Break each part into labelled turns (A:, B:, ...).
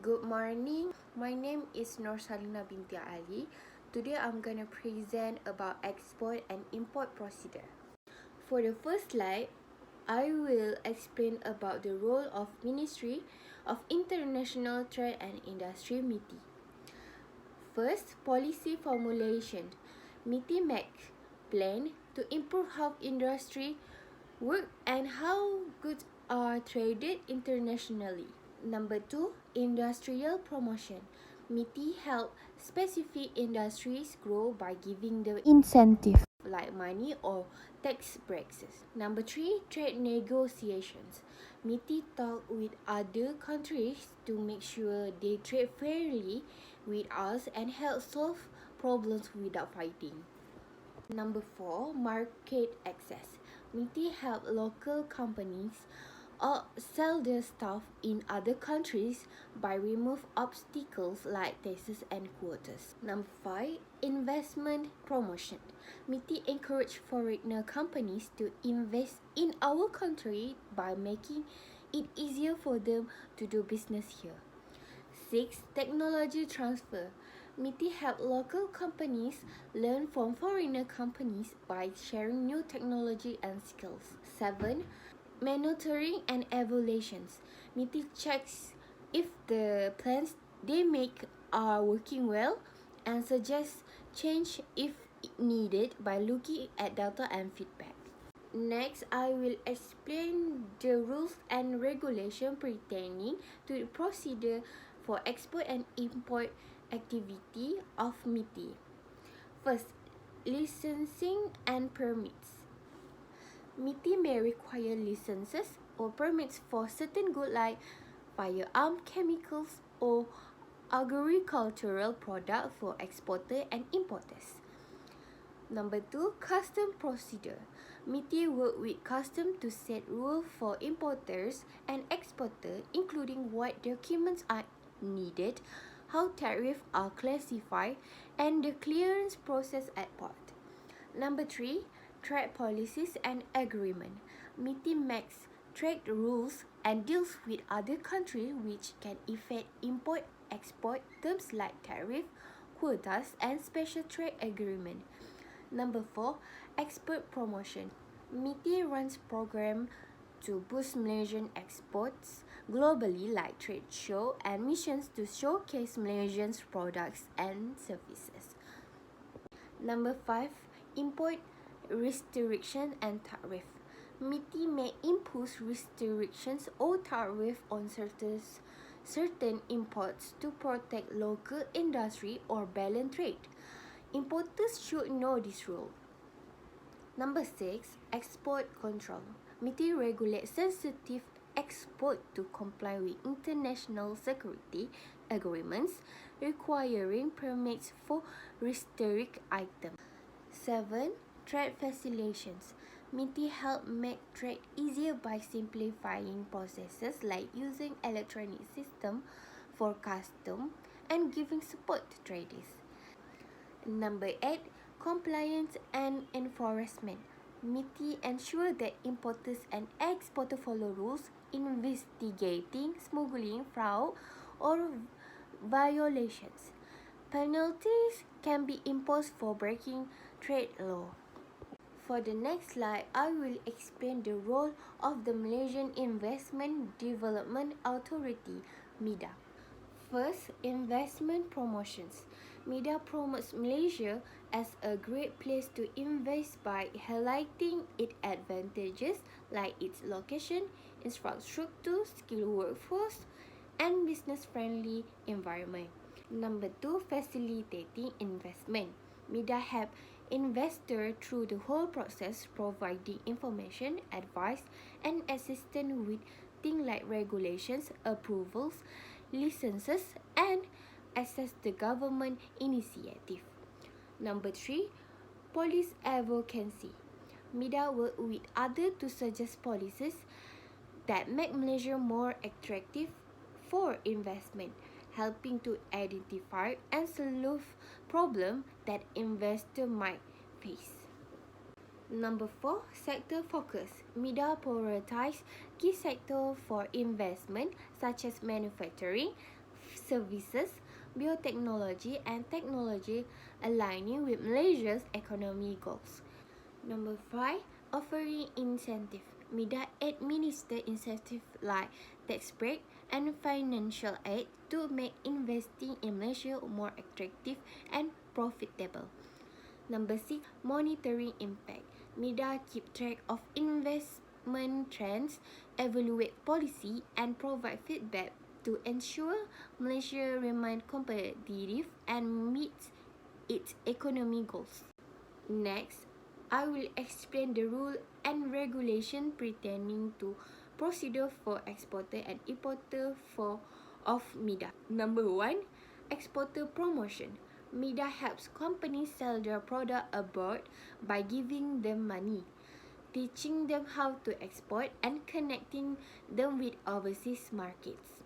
A: Good morning. My name is Nur Salina binti Ali. Today I'm gonna present about export and import procedure. For the first slide, I will explain about the role of Ministry of International Trade and Industry (MITI). First, policy formulation. MITI makes plan to improve how industry work and how goods are traded internationally. Number 2, industrial promotion. MITI help specific industries grow by giving the incentive like money or tax breaks. Number 3, trade negotiations. MITI talk with other countries to make sure they trade fairly with us and help solve problems without fighting. Number 4, market access. MITI help local companies sell their stuff in other countries by remove obstacles like taxes and quotas. Number 5, investment promotion. MITI encourage foreigner companies to invest in our country by making it easier for them to do business here. 6, technology transfer. MITI help local companies learn from foreigner companies by sharing new technology and skills. 7, monitoring and evaluations. MITI checks if the plans they make are working well and suggests change if needed by looking at data and feedback. Next, I will explain the rules and regulation pertaining to the procedure for export and import activity of MITI. First, licensing and permits. MITI may require licenses or permits for certain goods like firearm, chemicals, or agricultural products for exporters and importers. Number 2, custom procedure. MITI work with custom to set rules for importers and exporters, including what documents are needed, how tariffs are classified, and the clearance process at port. Number 3, trade policies and agreement. MITI makes trade rules and deals with other countries which can affect import-export terms like tariff, quotas, and special trade agreement. Number 4, export promotion. MITI runs programs to boost Malaysian exports globally like trade show and missions to showcase Malaysians' products and services. Number 5, import restriction and tariff. MITI may impose restrictions or tariff on certain imports to protect local industry or balance trade. Importers should know this rule. Number 6, export control. MITI regulates sensitive export to comply with international security agreements requiring permits for restricted items. 7, trade facilitations. MITI help make trade easier by simplifying processes like using electronic system for custom and giving support to traders. Number 8, compliance and enforcement. MITI ensure that importers and exporters follow rules, investigating smuggling, fraud, or violations. Penalties can be imposed for breaking trade law. For the next slide, I will explain the role of the Malaysian Investment Development Authority, MIDA. First, investment promotions. MIDA promotes Malaysia as a great place to invest by highlighting its advantages like its location, infrastructure, skilled workforce, and business-friendly environment. Number 2, facilitating investment. MIDA help investors through the whole process, providing information, advice, and assistance with things like regulations, approvals, licenses, and access to government initiative. Number 3, policy advocacy. MIDA work with others to suggest policies that make Malaysia more attractive for investment, helping to identify and solve problems that investors might face. Number 4, sector focus. MIDA prioritize key sectors for investment such as manufacturing, services, biotechnology and technology aligning with Malaysia's economic goals. Number 5, offering incentive. MIDA administer incentive like tax break and financial aid to make investing in Malaysia more attractive and profitable. Number 6, monitoring impact. MIDA keep track of investment trends, evaluate policy and provide feedback to ensure Malaysia remain competitive and meets its economic goals. Next, I will explain the rule and regulation pertaining to procedure for exporter and importer of MIDA. Number 1, exporter promotion. MIDA helps companies sell their product abroad by giving them money, teaching them how to export and connecting them with overseas markets.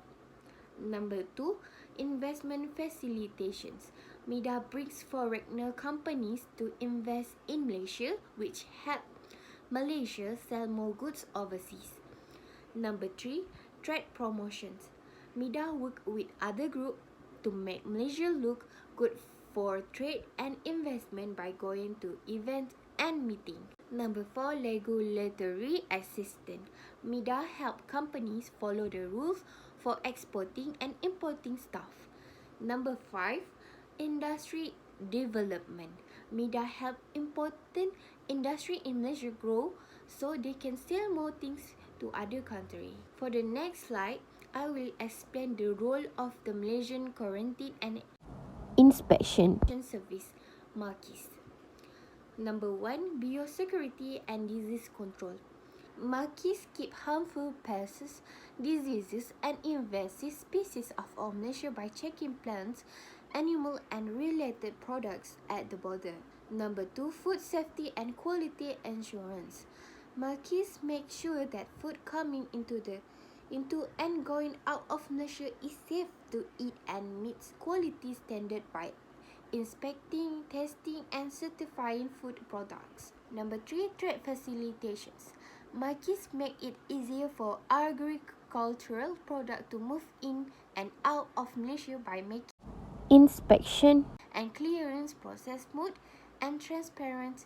A: Number 2, investment facilitations. MIDA brings foreigner companies to invest in Malaysia, which help Malaysia sell more goods overseas. Number 3, trade promotions. MIDA work with other groups to make Malaysia look good for trade and investment by going to events and meetings. Number 4, regulatory assistance. MIDA help companies follow the rules for exporting and importing stuff. Number 5, industry development. MIDA help important industry in Malaysia grow so they can sell more things to other countries. For the next slide, I will explain the role of the Malaysian Quarantine and Inspection Service, MAQIS. Number 1, biosecurity and disease control. MAQIS keep harmful pests, diseases and invasive species of Malaysia by checking plants, animal and related products at the border. Number 2, food safety and quality assurance. MAQIS make sure that food coming into and going out of Malaysia is safe to eat and meets quality standard by inspecting, testing and certifying food products. Number 3, trade facilitations. MAQIS make it easier for agricultural product to move in and out of Malaysia by making inspection and clearance process smooth and transparent,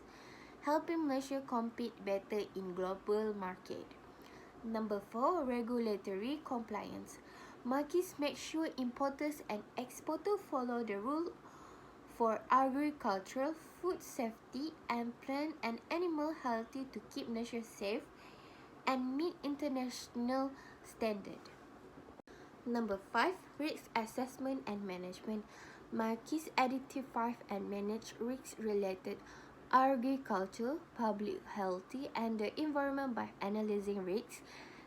A: helping Malaysia compete better in global market. Number 4, regulatory compliance. MAQIS make sure importers and exporters follow the rule for agricultural, food safety and plant and animal health to keep Malaysia safe and meet international standard. Number 5, risk assessment and management. MAQIS identify and manage risks related agriculture, public health and the environment by analyzing risks,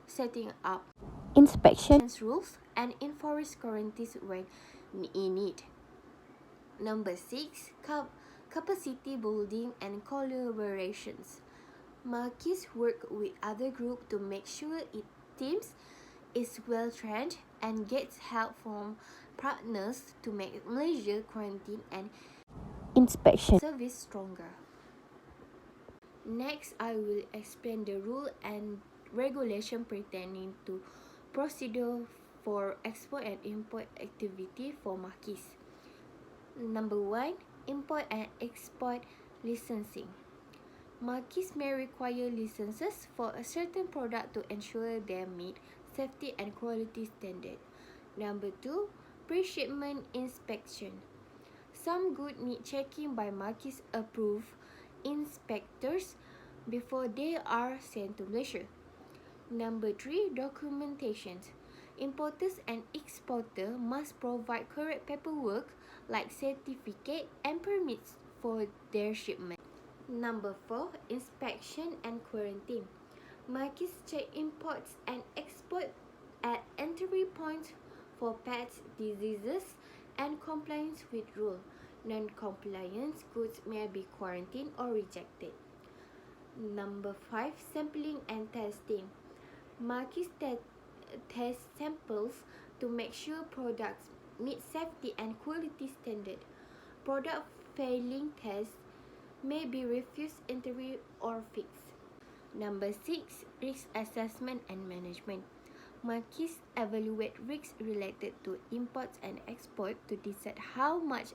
A: setting up inspection rules and enforce quarantines when in need. Number 6, capacity building and collaborations. MAQIS work with other groups to make sure its teams is well trained and gets help from partners to make Malaysia quarantine and inspection service stronger. Next, I will explain the rule and regulation pertaining to procedure for export and import activity for MAQIS. Number 1, import and export licensing. MAQIS may require licenses for a certain product to ensure they meet safety and quality standard. Number 2, pre-shipment inspection. Some goods need checking by MAQIS approved inspectors before they are sent to Malaysia. Number 3, documentation. Importers and exporters must provide correct paperwork like certificate and permits for their shipment. Number 4, inspection and quarantine. MAQIS check imports and export at entry points for pets, diseases and compliance with rule. Non-compliance goods may be quarantined or rejected. Number 5, sampling and testing. MAQIS test samples to make sure products meet safety and quality standard. Product failing tests may be refused entry or fixed. Number 6, risk assessment and management. Markets evaluate risks related to imports and export to decide how much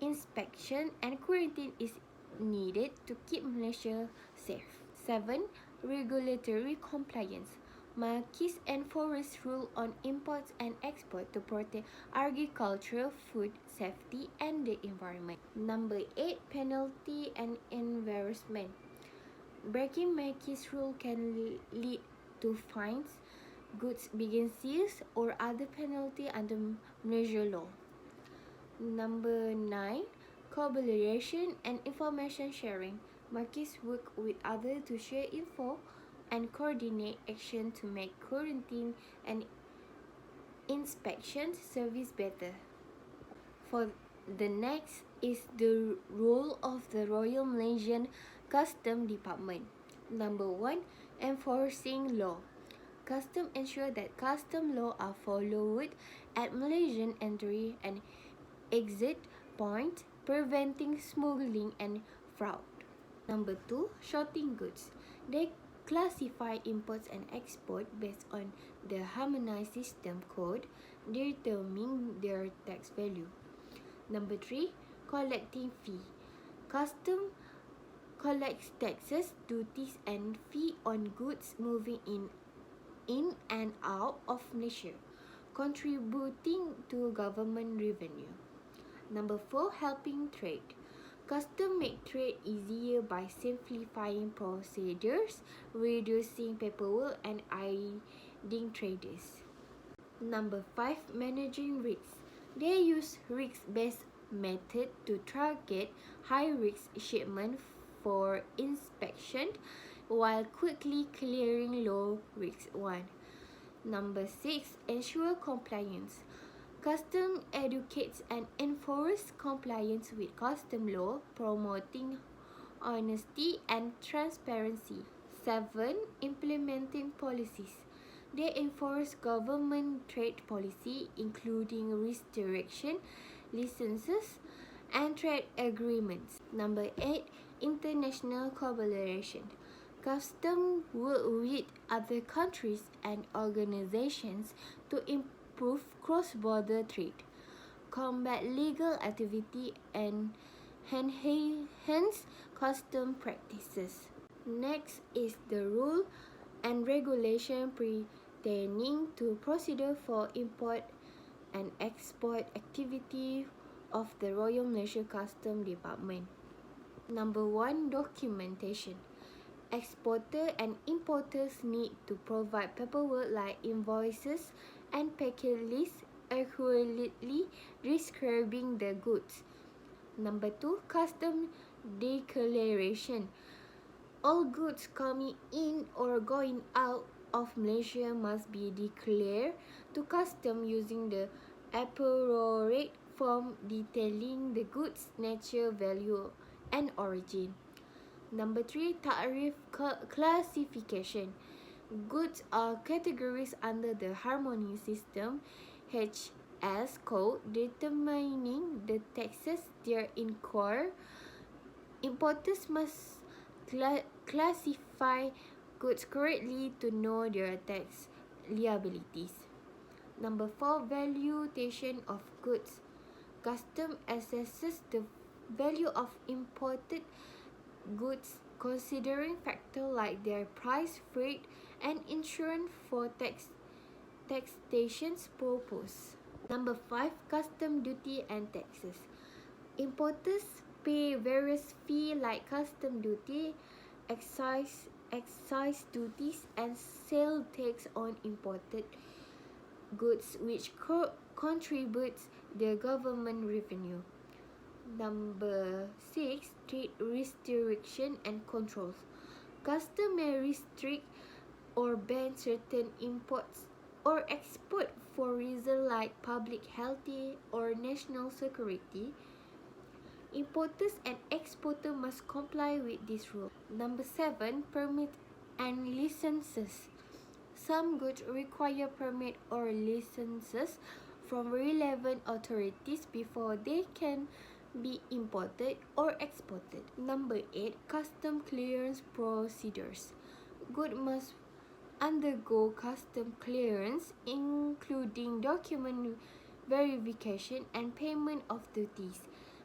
A: inspection and quarantine is needed to keep Malaysia safe. 7. Regulatory compliance. Markets enforce rules on imports and export to protect agricultural, food safety and the environment. Number 8. Penalty and enforcement. Breaking markets rule can lead to fines, goods being seized or other penalty under Malaysia law. Number 9. Collaboration and information sharing. Markets work with others to share info and coordinate action to make quarantine and inspection service better. For the next is the role of the Royal Malaysian Custom Department. Number 1. Enforcing law. Custom ensure that custom law are followed at Malaysian entry and exit point, preventing smuggling and fraud. Number 2. Sorting goods. They classify imports and export based on the harmonized system code, determining their tax value. Number 3. Collecting fee. Custom collects taxes, duties and fee on goods moving in and out of Malaysia, contributing to government revenue. Number 4. Helping trade. Custom make trade easier by simplifying procedures, reducing paperwork and aiding traders. Number 5. Managing risks. They use risk-based method to target high-risk shipment for inspection while quickly clearing low-risk one. Number 6. Ensure compliance. Custom educates and enforces compliance with custom law, promoting honesty and transparency. 7. Implementing policies. They enforce government trade policy, including restriction, licenses, and trade agreements. Number 8. International collaboration. Customs work with other countries and organizations to improve cross-border trade, combat legal activity, and enhance custom practices. Next is the rule and regulation pertaining to procedure for import and export activity of the Royal Malaysia Custom Department. Number 1. Documentation. Exporters and importers need to provide paperwork like invoices and package lists accurately describing the goods. Number 2. Custom declaration. All goods coming in or going out of Malaysia must be declared to custom using the appropriate form detailing the goods' nature, value, and origin. Number 3. Tarif classification. Goods are categorized under the Harmony System HS code, determining the taxes they incur. Importers must classify goods correctly to know their tax liabilities. Number 4. Valuation of goods. Custom assesses the value of imported goods considering factors like their price, freight, and insurance for taxation purposes. Number 5. Custom duty and taxes. Importers pay various fees like custom duty, excise duties, and sale tax on imported goods, which contributes the government revenue. Number 6. Trade restriction and controls. Custom may restrict or ban certain imports or export for reasons like public health or national security. Importers and exporters must comply with this rule. Number 7. Permit and licenses. Some goods require permit or licenses from relevant authorities before they can be imported or exported. Number 8. Custom clearance procedures. Goods must undergo custom clearance, including document verification and payment of duties,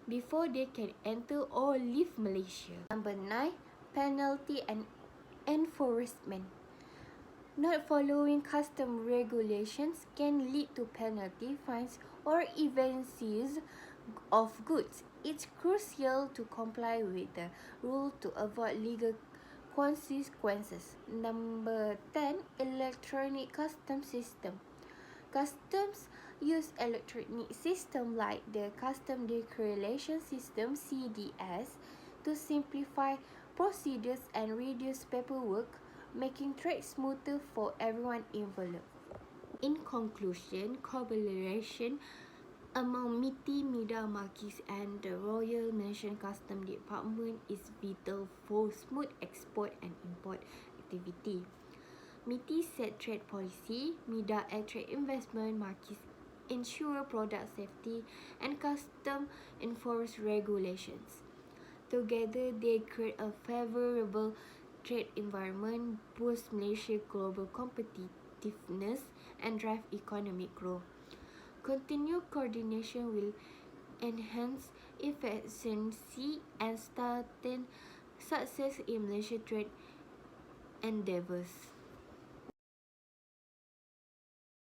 A: before they can enter or leave Malaysia. Number 9. Penalty and enforcement. Not following custom regulations can lead to penalty, fines, or even seize of goods. It's crucial to comply with the rule to avoid legal consequences. Number 10. Electronic custom system. Customs use electronic system like the Custom Declaration System (CDS) to simplify procedures and reduce paperwork, making trade smoother for everyone involved. In conclusion, collaboration among MITI, MIDA, Marquis and the Royal Malaysian Customs Department is vital for smooth export and import activity. MITI set trade policy, MIDA add trade investment, Marquis ensure product safety, and custom enforce regulations. Together, they create a favorable trade environment, boost Malaysia's global competitiveness, and drive economic growth. Continued coordination will enhance efficiency and strengthen success in Malaysian trade endeavours.